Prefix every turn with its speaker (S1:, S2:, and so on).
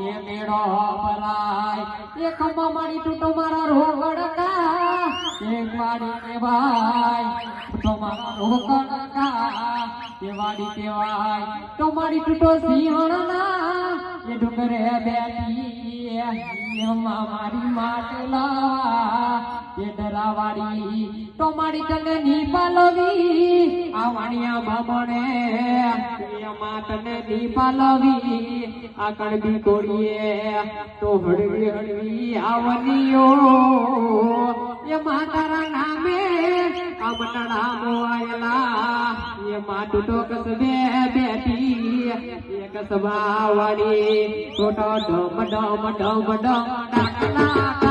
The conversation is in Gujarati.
S1: એ મેળો ભરાય એ ખંભા મારી તૂટો મારા રોકડકા એક વાડી કહેવાય તો મારા રોકડકા એ વાડી કહેવાય તો મારી તૂટો સિંહણના એ ડુંગરે બેઠી એમાં મારી માટલા એ ડરાવાડી તો મારી તને ની પાલવી આ વાણિયા બામણે એમાં તને ની પાલવી આ કણબી કોડીએ તો હળવી હળવી આવનીઓ એ માતારા નામે આ મટડા મોવાયેલા એ માટુ તો કસબે બેઠી એ કસબા વાળી છોટો ડમ ડમ ડમ ડમ ડાકલા